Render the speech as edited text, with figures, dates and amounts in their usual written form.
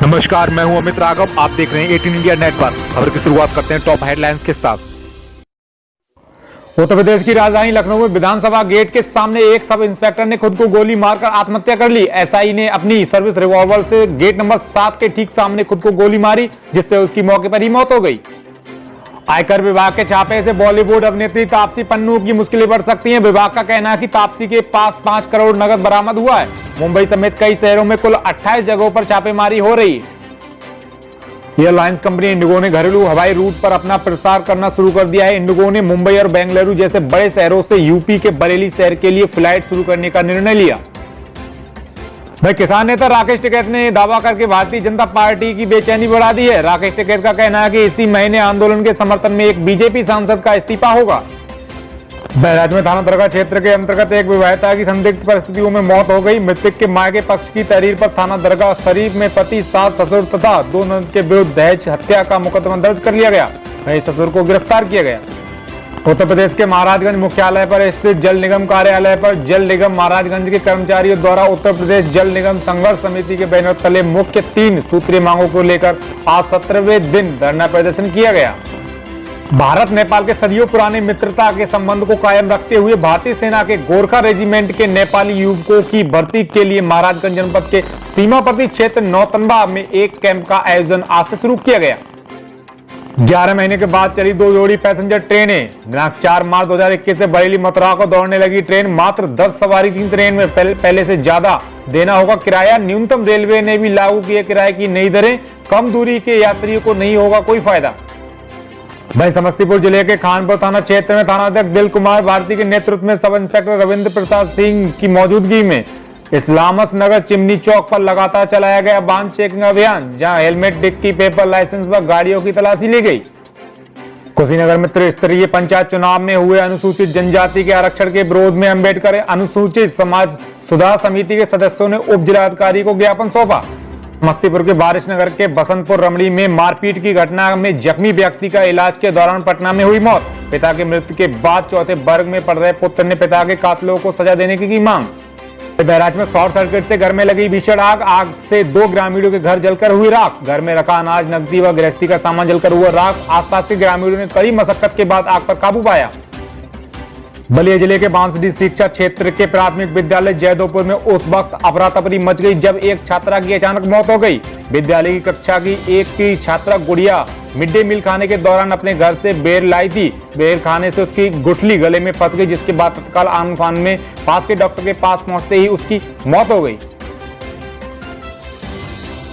नमस्कार, मैं हूं अमित राघव। आप देख रहे हैं 18 इंडिया नेट पर। खबर की शुरुआत करते हैं टॉप हेडलाइंस के साथ। उत्तर प्रदेश की राजधानी लखनऊ में विधानसभा गेट के सामने एक सब इंस्पेक्टर ने खुद को गोली मारकर आत्महत्या कर ली। एसआई ने अपनी सर्विस रिवॉल्वर से गेट नंबर 7 के ठीक सामने खुद को गोली मारी, जिससे उसकी मौके पर ही मौत हो गई। आयकर विभाग के छापे से बॉलीवुड अभिनेत्री तापसी पन्नू की मुश्किलें बढ़ सकती हैं। विभाग का कहना है कि तापसी के पास 5 करोड़ नकद बरामद हुआ है। मुंबई समेत कई शहरों में कुल 28 जगहों पर छापेमारी हो रही है। एयरलाइंस कंपनी इंडिगो ने घरेलू हवाई रूट पर अपना प्रसार करना शुरू कर दिया है। इंडिगो ने मुंबई और बेंगलुरु जैसे बड़े शहरों से यूपी के बरेली शहर के लिए फ्लाइट शुरू करने का निर्णय लिया। किसान नेता राकेश टिकैत ने दावा करके भारतीय जनता पार्टी की बेचैनी बढ़ा दी है। राकेश टिकैत का कहना है कि इसी महीने आंदोलन के समर्थन में एक बीजेपी सांसद का इस्तीफा होगा। बहराइच में थाना दरगाह क्षेत्र के अंतर्गत एक विवाहिता की संदिग्ध परिस्थितियों में मौत हो गई। मृतक के मायके पक्ष की तहरीर पर थाना दरगाह शरीफ में पति, सास, ससुर तथा 2 ननद के विरुद्ध दहेज हत्या का मुकदमा दर्ज कर लिया गया। वहीं ससुर को गिरफ्तार किया गया। उत्तर प्रदेश के महाराजगंज मुख्यालय पर स्थित जल निगम कार्यालय पर जल निगम महाराजगंज के कर्मचारियों द्वारा उत्तर प्रदेश जल निगम संघर्ष समिति के बैनर तले मुख्य 3 सूत्रीय मांगों को लेकर आज 17वें दिन धरना प्रदर्शन किया गया। भारत नेपाल के सदियों पुराने मित्रता के संबंध को कायम रखते हुए भारतीय सेना के गोरखा रेजिमेंट के नेपाली युवकों की भर्ती के लिए महाराजगंज जनपद के सीमावर्ती क्षेत्र नौतनबा में एक कैंप का आयोजन आज से शुरू किया गया। 11 महीने के बाद चली 2 जोड़ी पैसेंजर ट्रेनें। दिनांक 4 मार्च 2021 से बरेली मथुरा को दौड़ने लगी ट्रेन। मात्र 10 सवारी की ट्रेन में पहले से ज्यादा देना होगा किराया। न्यूनतम रेलवे ने भी लागू किए किराए की नई दरें। कम दूरी के यात्रियों को नहीं होगा कोई फायदा। वहीं समस्तीपुर जिले के खानपुर थाना क्षेत्र में थानाध्यक्ष दिल कुमार भारती के नेतृत्व में सब इंस्पेक्टर रविंद्र प्रसाद सिंह की मौजूदगी में इस्लामस नगर चिमनी चौक पर लगातार चलाया गया वाहन चेकिंग अभियान, जहां हेलमेट, डिक्की, पेपर, लाइसेंस व गाड़ियों की तलाशी ली गई। कुशीनगर में त्रिस्तरीय पंचायत चुनाव में हुए अनुसूचित जनजाति के आरक्षण के विरोध में अम्बेडकर अनुसूचित समाज सुधार समिति के सदस्यों ने उप जिलाधिकारी को ज्ञापन सौंपा। समस्तीपुर के वारिसनगर के बसंतपुर रमणी में मारपीट की घटना में जख्मी व्यक्ति का इलाज के दौरान पटना में हुई मौत। पिता की मृत्यु के बाद चौथे वर्ग में पढ़ रहे पुत्र ने पिता के कातिलों को सजा देने की मांग। बहराइच में शॉर्ट सर्किट से घर में लगी भीषण आग से 2 ग्रामीणों के घर जलकर हुई राख। घर में रखा अनाज, नकदी व गृहस्थी का सामान जलकर हुआ राख। आसपास के ग्रामीणों ने कड़ी मशक्कत के बाद आग पर काबू पाया। बलिया जिले के बांसडी शिक्षा क्षेत्र के प्राथमिक विद्यालय जयदोपुर में उस वक्त अफरा तफरी मच गई जब एक छात्रा की अचानक मौत हो गई। विद्यालय की कक्षा की 1 की छात्रा गुड़िया मिड डे मील खाने के दौरान अपने घर से बेर लाई थी। बेर खाने से उसकी गुठली गले में फंस गई, जिसके बाद तत्काल आन फान में पास के डॉक्टर के पास पहुंचते ही उसकी मौत हो गई।